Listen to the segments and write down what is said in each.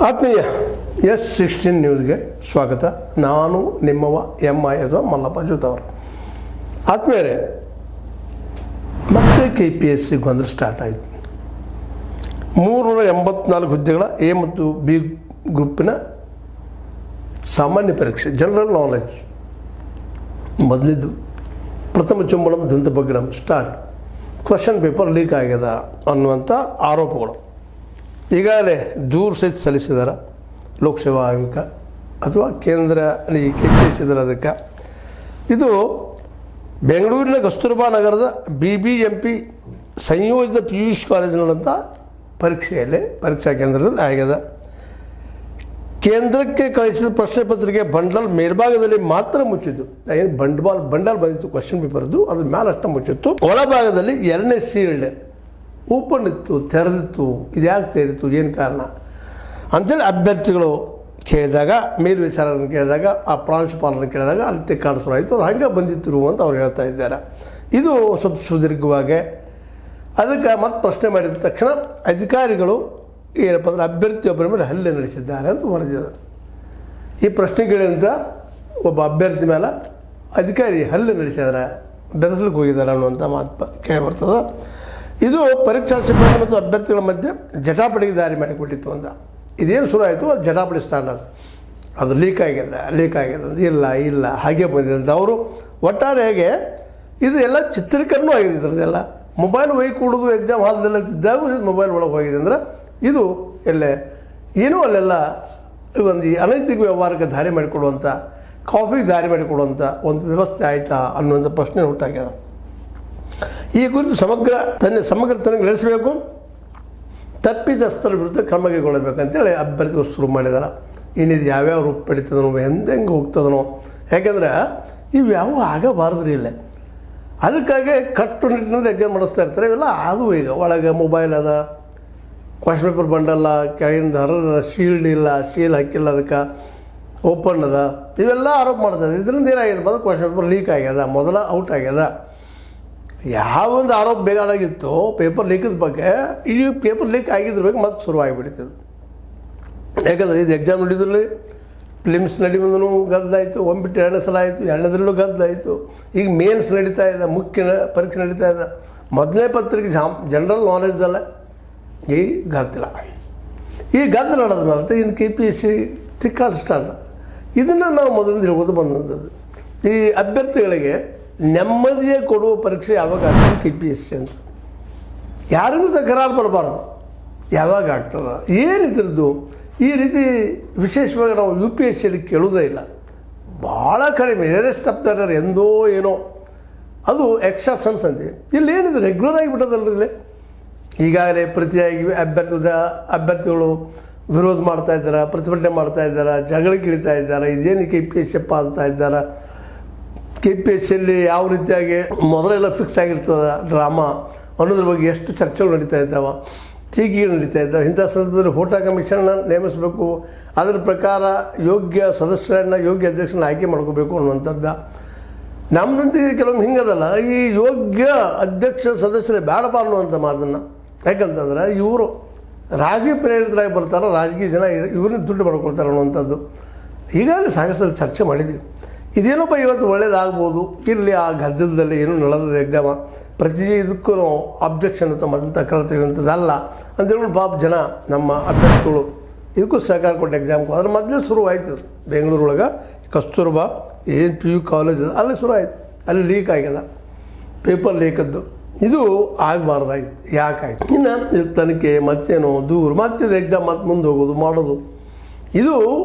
ಆತ್ಮೀಯ S16 ನ್ಯೂಸ್ಗೆ ಸ್ವಾಗತ. ನಾನು ನಿಮ್ಮವ MI ಅಥವಾ ಮಲ್ಲಪ್ಪ ಜೂತವರು. ಆತ್ಮೀಯರೇ, ಮತ್ತೆ KPSC ಗೊಂದಲ ಸ್ಟಾರ್ಟ್ ಆಯಿತು. 384 ಹುದ್ದೆಗಳ A ಮತ್ತು B ಗ್ರೂಪಿನ ಸಾಮಾನ್ಯ ಪರೀಕ್ಷೆ ಜನರಲ್ ನಾಲೆಡ್ಜ್ ಮೊದಲಿದ್ದು ಪ್ರಥಮ ಚುಂಬನಂ ದಂತಭಗ್ನಂ ಸ್ಟಾರ್ಟ್ ಕ್ವಶನ್ ಪೇಪರ್ ಲೀಕ್ ಆಗ್ಯದ ಅನ್ನುವಂಥ ಆರೋಪಗಳು ಈಗಾಗಲೇ ದೂರು ಸಹಿತ ಸಲ್ಲಿಸಿದ್ದಾರೆ ಲೋಕಸೇವಾ ಆಯೋಗಕ್ಕೆ ಅಥವಾ ಕೇಂದ್ರ KPSC ಅದಕ್ಕೆ. ಇದು ಬೆಂಗಳೂರಿನ ಕಸ್ತೂರ್ಬಾ ನಗರದ BBMP ಸಂಯೋಜಿತ PUC ಕಾಲೇಜಿನಂಥ ಪರೀಕ್ಷೆಯಲ್ಲಿ ಪರೀಕ್ಷಾ ಕೇಂದ್ರದಲ್ಲಿ ಆಗ್ಯದ. ಕೇಂದ್ರಕ್ಕೆ ಕಳಿಸಿದ ಪ್ರಶ್ನೆ ಪತ್ರಿಕೆ ಬಂಡಲ್ ಮೇಲ್ಭಾಗದಲ್ಲಿ ಮಾತ್ರ ಮುಚ್ಚಿತ್ತು. ಏನು ಬಂಡಲ್ ಬಂದಿತ್ತು ಕ್ವಶನ್ ಪೇಪರ್ದು, ಅದ್ರ ಮೇಲೆ ಅಷ್ಟೇ ಮುಚ್ಚಿತ್ತು. ಒಳಭಾಗದಲ್ಲಿ ಎರಡನೇ ಸೀಲ್ಡ್ ಓಪನ್ ಇತ್ತು, ತೆರೆದಿತ್ತು. ಇದು ಯಾಕೆ ತೆರೆದಿತ್ತು, ಏನು ಕಾರಣ ಅಂಥೇಳಿ ಅಭ್ಯರ್ಥಿಗಳು ಕೇಳಿದಾಗ, ಮೇಲ್ವಿಚಾರಕರನ್ನು ಕೇಳಿದಾಗ, ಆ ಪ್ರಾಂಶುಪಾಲರನ್ನು ಕೇಳಿದಾಗ ಅಲ್ಲಿ ಕಾಣಿಸೋ ಆಯಿತು. ಅದು ಹಂಗೆ ಬಂದಿತ್ತು ಅಂತ ಅವ್ರು ಹೇಳ್ತಾ ಇದ್ದಾರೆ. ಇದು ಸ್ವಲ್ಪ ಸುದೀರ್ಘವಾಗಿ ಅದಕ್ಕೆ ಮತ್ತೆ ಪ್ರಶ್ನೆ ಮಾಡಿದ ತಕ್ಷಣ ಅಧಿಕಾರಿಗಳು ಏನಪ್ಪ ಅಂದರೆ ಅಭ್ಯರ್ಥಿಯೊಬ್ಬರ ಮೇಲೆ ಹಲ್ಲೆ ನಡೆಸಿದ್ದಾರೆ ಅಂತ ವರದಿದೆ. ಈ ಪ್ರಶ್ನೆ ಕೇಳಿದಂಥ ಒಬ್ಬ ಅಭ್ಯರ್ಥಿ ಮೇಲೆ ಅಧಿಕಾರಿ ಹಲ್ಲೆ ನಡೆಸಿದ್ದಾರೆ, ಬೆದರಿಸಲಿಕ್ಕೆ ಹೋಗಿದ್ದಾರೆ ಅನ್ನುವಂಥ ಮಾತು ಕೇಳಿಬರ್ತದೆ. ಇದು ಪರೀಕ್ಷಾ ಸಿಬ್ಬಂದಿ ಮತ್ತು ಅಭ್ಯರ್ಥಿಗಳ ಮಧ್ಯೆ ಜಟಾಪಟಿಗೆ ದಾರಿ ಮಾಡಿಕೊಟ್ಟಿತ್ತು ಅಂತ. ಇದೇನು ಶುರು ಆಯಿತು, ಅದು ಜಟಾಪಟಿ ಸ್ಟಾರ್ಟ್ ಆಯಿತು. ಅದು ಲೀಕ್ ಆಗ್ಯದ ಅಂತ ಇಲ್ಲ ಹಾಗೆ ಬಂದಿದೆ ಅಂತ ಅವರು ಒಟ್ಟಾರೆ ಹೇಗೆ ಇದು ಎಲ್ಲ ಚಿತ್ರೀಕರಣ ಆಗಿದೆ. ಇದರದ್ದೆಲ್ಲ ಮೊಬೈಲ್ ಒಯ್ಯಿ ಕೂಡೋದು ಎಕ್ಸಾಮ್ ಹಾಲ್ದೆಲ್ಲ ಇದ್ದಾಗ ಮೊಬೈಲ್ ಒಳಗೆ ಹೋಗಿದೆ ಅಂದರೆ ಇದು ಎಲ್ಲೇ ಏನೂ ಅಲ್ಲೆಲ್ಲ ಒಂದು ಅನೈತಿಕ ವ್ಯವಹಾರಕ್ಕೆ ದಾರಿ ಮಾಡಿಕೊಡುವಂಥ, ಕಾಫಿಗೆ ದಾರಿ ಮಾಡಿಕೊಡುವಂಥ ಒಂದು ವ್ಯವಸ್ಥೆ ಆಯಿತಾ ಅನ್ನುವಂಥ ಪ್ರಶ್ನೆ ಹುಟ್ಟಾಗ್ಯದ. ಈ ಕುರಿತು ಸಮಗ್ರ ತನಿಖೆ ನಡೆಸಬೇಕು, ತಪ್ಪಿತಸ್ಥರ ವಿರುದ್ಧ ಕ್ರಮ ಕೈಗೊಳ್ಳಬೇಕಂತೇಳಿ ಅಭ್ಯರ್ಥಿಗಳು ಶುರು ಮಾಡಿದ್ದಾರೆ. ಏನಿದು ಯಾವ್ಯಾವ ರೂಪ ಪಡಿತದನೋ, ಹೆಂಗೆ ಹೋಗ್ತದನೋ, ಯಾಕೆಂದರೆ ಇವು ಯಾವ ಆಗಬಾರ್ದ್ರಿ ಇಲ್ಲ. ಅದಕ್ಕಾಗಿ ಕಟ್ಟುನಿಟ್ಟಿನಿಂದ ಎಕ್ಸಾಮ್ ಮಾಡಿಸ್ತಾ ಇರ್ತಾರೆ. ಇವೆಲ್ಲ ಅದು ಈಗ ಒಳಗೆ ಮೊಬೈಲ್ ಅದ, ಕ್ವಶನ್ ಪೇಪರ್ ಬಂಡಲ್ಲ, ಕೆಳಗಿಂದ ಹರದ, ಶೀಲ್ಡ್ ಇಲ್ಲ, ಶೀಲ್ ಹಾಕಿಲ್ಲ, ಅದಕ್ಕೆ ಓಪನ್ ಅದ, ಇವೆಲ್ಲ ಆರೋಪ ಮಾಡ್ತಾರೆ. ಇದರಿಂದ ಏನಾಗಿದೆ ಬಂದು ಕ್ವಶನ್ ಪೇಪರ್ ಲೀಕ್ ಆಗ್ಯದ, ಮೊದಲ ಔಟ್ ಆಗ್ಯದ. ಯಾವೊಂದು ಆರೋಪ ಬೇಗಾಡಾಗಿತ್ತು ಪೇಪರ್ ಲೀಕದ ಬಗ್ಗೆ, ಈ ಪೇಪರ್ ಲೀಕ್ ಆಗಿದ್ರಬೇಕು ಮತ್ತೆ ಶುರುವಾಗಿಬಿಡ್ತದೆ. ಯಾಕಂದರೆ ಇದು ಎಕ್ಸಾಮ್ ನಡೀದ್ರಲ್ಲಿ ಫಿಲಿಮ್ಸ್ ನಡಿಬಂದೂ ಗದ್ದಾಯಿತು, ಒಂಬಿಟ್ಟು ಎರಡನೇ ಸಲ ಆಯಿತು, ಎರಡನೇದ್ರಲ್ಲೂ ಗದ್ದಾಯಿತು. ಈಗ ಮೇನ್ಸ್ ನಡೀತಾ ಇದೆ, ಮುಖ್ಯ ಪರೀಕ್ಷೆ ನಡೀತಾ ಇದೆ. ಮೊದಲನೇ ಪತ್ರಿಕೆ ಜನರಲ್ ನಾಲೆಜ್ದಲ್ಲ ಈ ಗದ್ದಲ. ಈ ಗದ್ದಲ ನಡೆದ ಮೇಲೆ ಇನ್ನು KPSC ತಿಕ್ಕಾಟ ಸ್ಟಾರ್ಟ್. ಇದನ್ನು ನಾವು ಮೊದಲಿಂದ ಹೇಳ್ಬೋದು ಬಂದದ್ದು. ಈ ಅಭ್ಯರ್ಥಿಗಳಿಗೆ ನೆಮ್ಮದಿಯೇ ಕೊಡುವ ಪರೀಕ್ಷೆ ಯಾವಾಗ ಆಗ್ತದೆ KPSC ಅಂತ ಯಾರಿಗೂ ತಕರಾರು ಬರಬಾರ್ದು. ಯಾವಾಗ ಆಗ್ತದೆ ಏನಿದ್ರದ್ದು ಈ ರೀತಿ ವಿಶೇಷವಾಗಿ ನಾವು UPSCಯಲ್ಲಿ ಕೇಳೋದೇ ಇಲ್ಲ. ಭಾಳ ಕಡಿಮೆ, ರೇರೆಸ್ಟ್ ಆಫ್ ದ ರೇರ್, ಎಂದೋ ಏನೋ, ಅದು ಎಕ್ಸೆಪ್ಷನ್ಸ್ ಅಂತೀವಿ. ಇಲ್ಲಿ ಏನಿದೆ ರೆಗ್ಯುಲರ್ ಆಗಿಬಿಟ್ಟದಲ್ರಿ. ಇಲ್ಲಿ ಈಗಾಗಲೇ ಪ್ರತಿಯಾಗಿ ಅಭ್ಯರ್ಥಿಗಳು ವಿರೋಧ ಮಾಡ್ತಾ ಇದ್ದಾರೆ, ಪ್ರತಿಭಟನೆ ಮಾಡ್ತಾ ಇದ್ದಾರೆ, ಜಗಳಕ್ಕೆ ಇಳಿತಾ ಇದ್ದಾರೆ. ಇದೇನು KPSC ಅಂತ ಇದ್ದಾರೆ. KPSCಯಲ್ಲಿ ಯಾವ ರೀತಿಯಾಗಿ ಮೊದಲೆಲ್ಲ ಫಿಕ್ಸ್ ಆಗಿರ್ತದೆ ಡ್ರಾಮಾ ಅನ್ನೋದ್ರ ಬಗ್ಗೆ ಎಷ್ಟು ಚರ್ಚೆಗಳು ನಡೀತಾ ಇದ್ದಾವೆ, ಟೀಕೆಗಳು ನಡೀತಾ ಇದ್ದಾವೆ. ಇಂಥ ಸಂದರ್ಭದಲ್ಲಿ ಹೋಟಾ ಕಮಿಷನ್ನ ನೇಮಿಸಬೇಕು, ಅದರ ಪ್ರಕಾರ ಯೋಗ್ಯ ಸದಸ್ಯರನ್ನು, ಯೋಗ್ಯ ಅಧ್ಯಕ್ಷರನ್ನ ಆಯ್ಕೆ ಮಾಡ್ಕೋಬೇಕು ಅನ್ನುವಂಥದ್ದು. ನಮ್ಮದಂತೆ ಕೆಲವೊಮ್ಮೆ ಹಿಂಗದಲ್ಲ, ಈ ಯೋಗ್ಯ ಅಧ್ಯಕ್ಷ ಸದಸ್ಯರೇ ಬೇಡಪ್ಪ ಅನ್ನುವಂಥ ಮಾತನ್ನು. ಯಾಕಂತಂದ್ರೆ ಇವರು ರಾಜಕೀಯ ಪ್ರೇರಿತರಾಗಿ ಬರ್ತಾರೆ, ರಾಜಕೀಯ ಜನ ಇವ್ರನ್ನ ದುಡ್ಡು ಮಾಡ್ಕೊಳ್ತಾರೆ ಅನ್ನುವಂಥದ್ದು ಈಗಾಗಲೇ ಸಾಕಷ್ಟು ಚರ್ಚೆ ಮಾಡಿದ್ವಿ. ಇದೇನಪ್ಪ ಇವತ್ತು ಒಳ್ಳೇದಾಗ್ಬೋದು, ಇರಲಿ ಆ ಗದ್ದಲದಲ್ಲಿ ಏನೂ ನಡೆದ ಎಕ್ಸಾಮ, ಪ್ರತಿ ಇದಕ್ಕೂ ನಾವು ಅಬ್ಜೆಕ್ಷನ್ ಅಂತ ಮತ್ತು ತಕರಾರು ತೆಗೆಯುವಂಥದ್ದಲ್ಲ ಅಂತೇಳಿ ಪಾಪ ಜನ ನಮ್ಮ ಅಭ್ಯರ್ಥಿಗಳು ಇದಕ್ಕೂ ಸಹಕಾರ ಕೊಟ್ಟು ಎಕ್ಸಾಮ್ಗೂ ಅದ್ರ ಮೊದಲೇ ಶುರುವಾಯಿತು. ಬೆಂಗಳೂರೊಳಗೆ ಕಸ್ತೂರ್ಬಾ ಏನು PU ಕಾಲೇಜ್ ಅದು ಅಲ್ಲಿ ಶುರು ಆಯಿತು. ಅಲ್ಲಿ ಲೀಕ್ ಆಗ್ಯದ, ಪೇಪರ್ ಲೀಕದ್ದು. ಇದು ಆಗಬಾರ್ದಾಗಿತ್ತು. ಯಾಕಾಯಿತು? ಇನ್ನು ಇದು ತನಿಖೆ ಮತ್ತೇನೋ ದೂರು, ಮತ್ತಿದು ಎಕ್ಸಾಮ್ ಮತ್ತೆ ಮುಂದೆ ಹೋಗೋದು ಮಾಡೋದು. ಇದು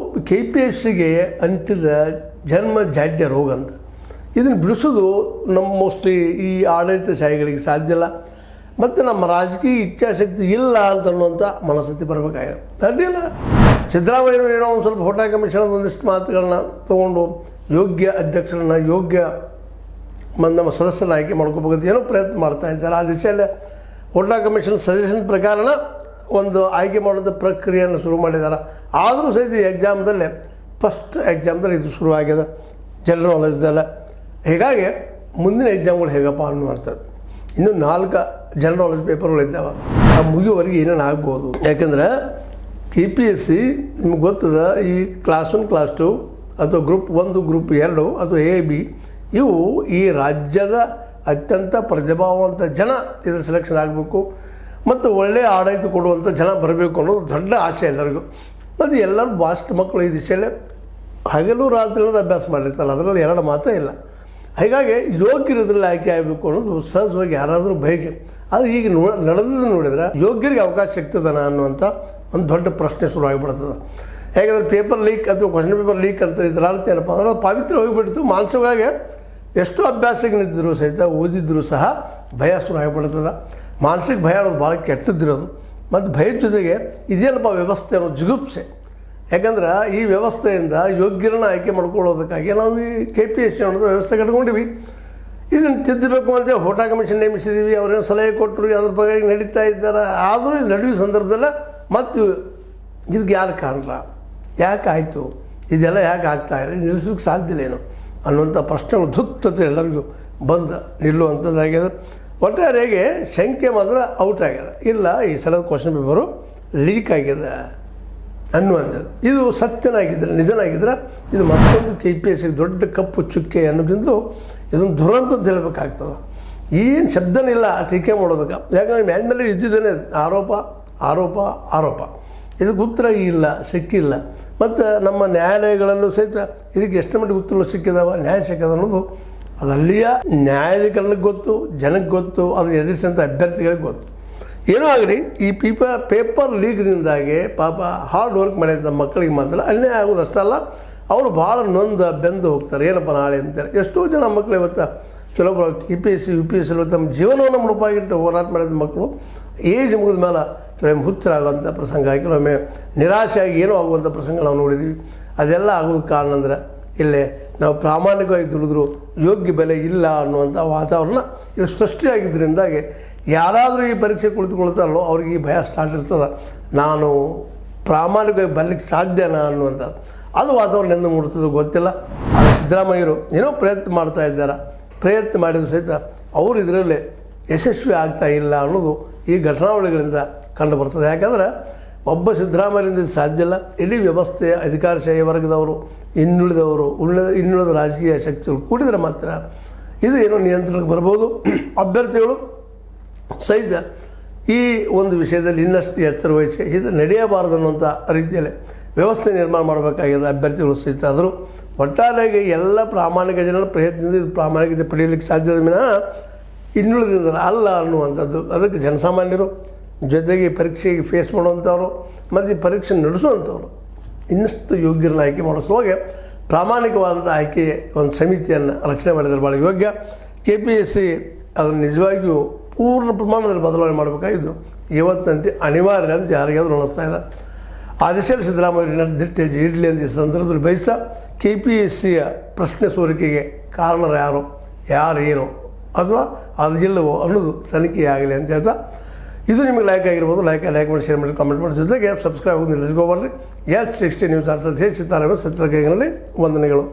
KPSCಗೆ ಅಂಟಿದ ಜನ್ಮ ಜಾಡ್ಯ ರೋಗ ಅಂತ. ಇದನ್ನು ಬಿಡಿಸೋದು ನಮ್ಮ ಮೋಸ್ಟ್ಲಿ ಈ ಆಡಳಿತಶಾಹಿಗಳಿಗೆ ಸಾಧ್ಯ ಇಲ್ಲ, ಮತ್ತು ನಮ್ಮ ರಾಜಕೀಯ ಇಚ್ಛಾಶಕ್ತಿ ಇಲ್ಲ ಅಂತ ಅನ್ನುವಂಥ ಮನಸ್ಥಿತಿ ಬರಬೇಕಾಗಿದೆ. ಅಡ್ಡಿಲ್ಲ, ಸಿದ್ದರಾಮಯ್ಯರು ಏನೋ ಒಂದು ಸ್ವಲ್ಪ ಹೋಟಾ ಕಮಿಷನ್ ಒಂದಿಷ್ಟು ಮಾತುಗಳನ್ನ ತೊಗೊಂಡು ಯೋಗ್ಯ ಅಧ್ಯಕ್ಷರನ್ನು, ಯೋಗ್ಯ ನಮ್ಮ ಸದಸ್ಯರನ್ನ ಆಯ್ಕೆ ಮಾಡ್ಕೋಬೇಕಂತ ಏನೋ ಪ್ರಯತ್ನ ಮಾಡ್ತಾ ಇದ್ದಾರೆ. ಆ ದಿಶೆಯಲ್ಲೇ ಹೋಟಾ ಕಮಿಷನ್ ಸಜೆಷನ್ ಪ್ರಕಾರನ ಒಂದು ಆಯ್ಕೆ ಮಾಡೋಂಥ ಪ್ರಕ್ರಿಯೆಯನ್ನು ಶುರು ಮಾಡಿದ್ದಾರೆ. ಆದರೂ ಸಹಿತ ಈ ಎಕ್ಸಾಮ್ದಲ್ಲೇ ಫಸ್ಟ್ ಎಕ್ಸಾಮ್ದಲ್ಲಿ ಇದು ಶುರುವಾಗಿದೆ ಜನರಲ್ ನಾಲೆಜ್ದೆಲ್ಲ. ಹೀಗಾಗಿ ಮುಂದಿನ ಎಕ್ಸಾಮ್ಗಳು ಹೇಗಪ್ಪ ಅನ್ನುವಂಥದ್ದು. ಇನ್ನೂ 4 ಜನರಲ್ ನಾಲೆಜ್ ಪೇಪರ್ಗಳು ಇದ್ದಾವೆ. ಆ ಮುಗಿಯುವವರೆಗೆ ಏನೇನು ಆಗ್ಬೋದು. ಯಾಕೆಂದರೆ KPSC ನಿಮ್ಗೆ ಗೊತ್ತದ, ಈ ಕ್ಲಾಸ್ 1 ಕ್ಲಾಸ್ 2 ಅಥವಾ ಗ್ರೂಪ್ 1 ಗ್ರೂಪ್ 2 ಅಥವಾ AB ಇವು ಈ ರಾಜ್ಯದ ಅತ್ಯಂತ ಪ್ರತಿಭಾವಂತ ಜನ ಇದರ ಸೆಲೆಕ್ಷನ್ ಆಗಬೇಕು ಮತ್ತು ಒಳ್ಳೆಯ ಆಡಳಿತ ಕೊಡುವಂಥ ಜನ ಬರಬೇಕು ಅನ್ನೋದು ದೊಡ್ಡ ಆಸೆ ಎಲ್ಲರಿಗೂ. ಮತ್ತು ಎಲ್ಲರೂ ಭಾಳಷ್ಟು ಮಕ್ಕಳು ಈ ದಿಶೆಯಲ್ಲೇ ಹಗಲು ರಾತ್ರಿ ಅನ್ನೋದು ಅಭ್ಯಾಸ ಮಾಡಿರ್ತಾರೆ, ಅದರಲ್ಲಿ ಎರಡು ಮಾತೇ ಇಲ್ಲ. ಹೀಗಾಗಿ ಯೋಗ್ಯರಿದ್ರಲ್ಲಿ ಆಯ್ಕೆ ಆಗಬೇಕು ಅನ್ನೋದು ಸಹಜವಾಗಿ ಯಾರಾದರೂ ಬಯಕೆ. ಆದರೆ ಈಗ ನಡೆದದ್ದು ನೋಡಿದ್ರೆ ಯೋಗ್ಯರಿಗೆ ಅವಕಾಶ ಸಿಗ್ತದನ ಅನ್ನುವಂಥ ಒಂದು ದೊಡ್ಡ ಪ್ರಶ್ನೆ ಶುರು ಆಗಿಬಿಡ್ತದೆ. ಹೇಗಾದ್ರೆ ಪೇಪರ್ ಲೀಕ್ ಅಥವಾ ಕ್ವಶನ್ ಪೇಪರ್ ಲೀಕ್ ಅಂತ ಇದರ ಅರ್ಥ ಏನಪ್ಪ ಅಂದ್ರೆ ಅದು ಪವಿತ್ರ ಹೋಗಿಬಿಡ್ತು. ಮಾನಸಿಕವಾಗಿ ಎಷ್ಟು ಅಭ್ಯಾಸಕ್ಕೆ ನಿಂತಿದ್ರು ಸಹಿತ ಓದಿದ್ರು ಸಹ ಭಯ ಶುರು ಆಗಿಬಿಡ್ತದೆ. ಮಾನಸಿಕ ಭಯ ಅನ್ನೋದು ಭಾಳ ಕೆಟ್ಟದ್ದಿರೋದು. ಮತ್ತು ಭಯದ ಜೊತೆಗೆ ಇದೇನಪ್ಪ ವ್ಯವಸ್ಥೆ ಅನ್ನೋ ಜಿಗುಪ್ಸೆ. ಯಾಕಂದ್ರೆ ಈ ವ್ಯವಸ್ಥೆಯಿಂದ ಯೋಗ್ಯರನ್ನು ಆಯ್ಕೆ ಮಾಡ್ಕೊಳ್ಳೋದಕ್ಕಾಗಿ ನಾವು ಈ KPSC ಅನ್ನೋದು ವ್ಯವಸ್ಥೆ ಕಟ್ಕೊಂಡಿವಿ. ಇದನ್ನು ತಿದ್ದಬೇಕು ಅಂತ ಹೋಟಾ ಕಮಿಷನ್ ನೇಮಿಸಿದ್ದೀವಿ. ಅವ್ರೇನು ಸಲಹೆ ಕೊಟ್ಟರು, ಅದ್ರ ಬಗ್ಗೆ ನಡೀತಾ ಇದ್ದಾರೆ. ಆದರೂ ಇದು ನಡೆಯುವ ಸಂದರ್ಭದಲ್ಲ ಮತ್ತು ಇದಕ್ಕೆ ಯಾರು ಕಾರಣ, ಯಾಕೆ ಆಯಿತು, ಇದೆಲ್ಲ ಯಾಕೆ ಆಗ್ತಾಯಿದೆ, ನಿಲ್ಲಿಸೋಕ್ಕೆ ಸಾಧ್ಯ ಏನು ಅನ್ನುವಂಥ ಪ್ರಶ್ನೆಗಳು ಧುತ್ತತೆ ಎಲ್ಲರಿಗೂ ಬಂದು ನಿಲ್ಲುವಂಥದ್ದಾಗ್ಯದ. ಒಟ್ಟಾರೆಯಾಗಿ ಶಂಕೆ ಮಾತ್ರ ಔಟ್ ಆಗ್ಯದ. ಇಲ್ಲ, ಈ ಸಲದ ಕ್ವಶನ್ ಪೇಪರು ಲೀಕ್ ಆಗಿದೆ ಅನ್ನುವಂಥದ್ದು ಇದು ಸತ್ಯನಾಗಿದ್ದರೆ, ನಿಜನಾಗಿದ್ದರೆ ಇದು ಮತ್ತೊಂದು KPSC ದೊಡ್ಡ ಕಪ್ಪು ಚುಕ್ಕೆ ಅನ್ನೋಕ್ಕಿಂತ ಇದೊಂದು ದುರಂತ ಅಂತ ಹೇಳಬೇಕಾಗ್ತದೆ. ಏನು ಶಬ್ದನಿಲ್ಲ ಟೀಕೆ ಮಾಡೋದಕ್ಕೆ. ಯಾಕಂದರೆ ಮೇಲೆ ಇದ್ದಿದ್ದೇನೆ ಆರೋಪ ಆರೋಪ ಆರೋಪ, ಇದಕ್ಕೆ ಉತ್ತರ ಇಲ್ಲ, ಸಿಕ್ಕಿಲ್ಲ. ಮತ್ತು ನಮ್ಮ ನ್ಯಾಯಾಲಯಗಳಲ್ಲೂ ಸಹಿತ ಇದಕ್ಕೆ ಎಷ್ಟು ಮಟ್ಟಿಗೆ ಉತ್ತರಗಳು ಸಿಕ್ಕಿದಾವ, ನ್ಯಾಯ ಸಿಕ್ಕದ ಅನ್ನೋದು ಅದು ಅಲ್ಲಿಯ ನ್ಯಾಯಾಧಿಕರಣಕ್ಕೆ ಗೊತ್ತು, ಜನಕ್ಕೆ ಗೊತ್ತು, ಅದನ್ನು ಎದುರಿಸಿದಂಥ ಅಭ್ಯರ್ಥಿಗಳಿಗೆ ಗೊತ್ತು. ಏನೋ ಆಗಲಿ, ಈ ಪೇಪರ್ ಲೀಕ್ದಿಂದಾಗಿ ಪಾಪ ಹಾರ್ಡ್ ವರ್ಕ್ ಮಾಡಿದಂಥ ಮಕ್ಕಳಿಗೆ ಮಾತ್ರ ಅನ್ಯಾಯ ಆಗೋದು ಅಷ್ಟಲ್ಲ, ಅವರು ಭಾಳ ಬೆಂದು ಹೋಗ್ತಾರೆ. ಏನಪ್ಪ ನಾಳೆ ಅಂತೇಳಿ ಎಷ್ಟೋ ಜನ ಮಕ್ಕಳು ಇವತ್ತು ಕೆಲವೊಬ್ಬರು KPSC UPSC ತಮ್ಮ ಜೀವನವನ್ನು ಮುಡುಪಾಗಿಟ್ಟು ಹೋರಾಟ ಮಾಡಿದ ಮಕ್ಕಳು ಏಜ್ ಮುಗಿದ ಮೇಲೆ ಕೆಲವೊಮ್ಮೆ ಹುಚ್ಚರಾಗುವಂಥ ಪ್ರಸಂಗ, ಕೆಲವೊಮ್ಮೆ ನಿರಾಶೆಯಾಗಿ ಏನೋ ಆಗುವಂಥ ಪ್ರಸಂಗ ನಾವು ನೋಡಿದ್ದೀವಿ. ಅದೆಲ್ಲ ಆಗೋದಕ್ಕೆ ಕಾರಣ ಅಂದರೆ ಇಲ್ಲೇ ನಾವು ಪ್ರಾಮಾಣಿಕವಾಗಿ ದುಡಿದ್ರು ಯೋಗ್ಯ ಬೆಲೆ ಇಲ್ಲ ಅನ್ನುವಂಥ ವಾತಾವರಣ ಇಲ್ಲಿ ಸೃಷ್ಟಿಯಾಗಿದ್ದರಿಂದಾಗಿ ಯಾರಾದರೂ ಈ ಪರೀಕ್ಷೆ ಕುಳಿತುಕೊಳ್ತಾರಲ್ಲೋ ಅವ್ರಿಗೆ ಈ ಭಯ ಸ್ಟಾರ್ಟ್ ಇರ್ತದೆ, ನಾನು ಪ್ರಾಮಾಣಿಕವಾಗಿ ಬರಲಿಕ್ಕೆ ಸಾಧ್ಯನಾ ಅನ್ನುವಂಥದ್ದು. ಅದು ವಾತಾವರಣ ಎಂದು ಮೂಡ್ತದೆ ಗೊತ್ತಿಲ್ಲ. ಆದರೆ ಸಿದ್ದರಾಮಯ್ಯರು ಏನೋ ಪ್ರಯತ್ನ ಮಾಡ್ತಾ ಇದ್ದಾರೆ. ಪ್ರಯತ್ನ ಮಾಡಿದ್ರು ಸಹಿತ ಅವರು ಇದರಲ್ಲಿ ಯಶಸ್ವಿ ಆಗ್ತಾ ಇಲ್ಲ ಅನ್ನೋದು ಈ ಘಟನಾವಳಿಗಳಿಂದ ಕಂಡು ಬರ್ತದೆ. ಯಾಕಂದರೆ ಒಬ್ಬ ಸಿದ್ದರಾಮಯ್ಯರಿಂದ ಇದು ಸಾಧ್ಯ ಇಲ್ಲ. ಇಡೀ ವ್ಯವಸ್ಥೆ, ಅಧಿಕಾರಶಾಹಿ ವರ್ಗದವರು, ಇನ್ನುಳಿದ ರಾಜಕೀಯ ಶಕ್ತಿಗಳು ಕೂಡಿದರೆ ಮಾತ್ರ ಇದು ಏನೋ ನಿಯಂತ್ರಣಕ್ಕೆ ಬರ್ಬೋದು. ಅಭ್ಯರ್ಥಿಗಳು ಸಹಿತ ಈ ಒಂದು ವಿಷಯದಲ್ಲಿ ಇನ್ನಷ್ಟು ಎಚ್ಚರ ವಹಿಸಿ ಇದು ನಡೆಯಬಾರದು ಅನ್ನುವಂಥ ರೀತಿಯಲ್ಲಿ ವ್ಯವಸ್ಥೆ ನಿರ್ಮಾಣ ಮಾಡಬೇಕಾಗಿದೆ ಅಭ್ಯರ್ಥಿಗಳು ಸಹಿತ. ಆದರೂ ಒಟ್ಟಾರೆಯಾಗಿ ಎಲ್ಲ ಪ್ರಾಮಾಣಿಕ ಜನರ ಪ್ರಯತ್ನದಿಂದ ಇದು ಪ್ರಾಮಾಣಿಕತೆ ಪಡೆಯಲಿಕ್ಕೆ ಸಾಧ್ಯದ ವಿನಃ ಇನ್ನುಳಿದ ಅಲ್ಲ ಅನ್ನುವಂಥದ್ದು. ಅದಕ್ಕೆ ಜನಸಾಮಾನ್ಯರು ಜೊತೆಗೆ ಪರೀಕ್ಷೆಗೆ ಫೇಸ್ ಮಾಡುವಂಥವ್ರು ಮತ್ತು ಈ ಪರೀಕ್ಷೆ ನಡೆಸುವಂಥವ್ರು ಇನ್ನಷ್ಟು ಯೋಗ್ಯರನ್ನ ಆಯ್ಕೆ ಮಾಡೋ ಸಲುವಾಗಿ ಪ್ರಾಮಾಣಿಕವಾದಂಥ ಆಯ್ಕೆ ಒಂದು ಸಮಿತಿಯನ್ನು ರಚನೆ ಮಾಡಿದರೆ ಭಾಳ ಯೋಗ್ಯ. KPSC ಅದನ್ನು ನಿಜವಾಗಿಯೂ ಪೂರ್ಣ ಪ್ರಮಾಣದಲ್ಲಿ ಬದಲಾವಣೆ ಮಾಡಬೇಕಾಗಿದ್ದು ಇವತ್ತಂತೆ ಅನಿವಾರ್ಯ ಅಂತ ಯಾರಿಗಾದ್ರೂ ಅನ್ನಿಸ್ತಾ ಇದೆ. ಆ ದಿಶೆಯಲ್ಲಿ ಸಿದ್ದರಾಮಯ್ಯ ದಿಟ್ಟೆ ಇಡಲಿ ಅಂತ ಈ ಸಂದರ್ಭದಲ್ಲಿ ಬಯಸ್ತಾ KPSCಯ ಪ್ರಶ್ನೆ ಸೋರಿಕೆಗೆ ಕಾರಣರು ಯಾರು ಏನು ಅಥವಾ ಅದು ಇಲ್ಲವೋ ಅನ್ನೋದು ತನಿಖೆ ಆಗಲಿ ಅಂತ ಹೇಳ್ತಾ, ಇದು ನಿಮಗೆ ಲೈಕ್ ಆಗಿರ್ಬೋದು. ಲೈಕ್ ಮಾಡಿ, ಶೇರ್ ಮಾಡಿ, ಕಾಮೆಂಟ್ ಮಾಡಿ, ಜೊತೆಗೆ ಸಬ್ಸ್ಕ್ರೈಬ್ ಆಗೋದು ನಿಲ್ಲಿಸ್ಕೋಬಾರ್ರಿ. S60 ನ್ಯೂಸ್ ಅರ್ಥದ ಹೆಚ್ಚು ಸತ್ಯದ ಕೈಗಳಲ್ಲಿ ವಂದನೆಗಳು.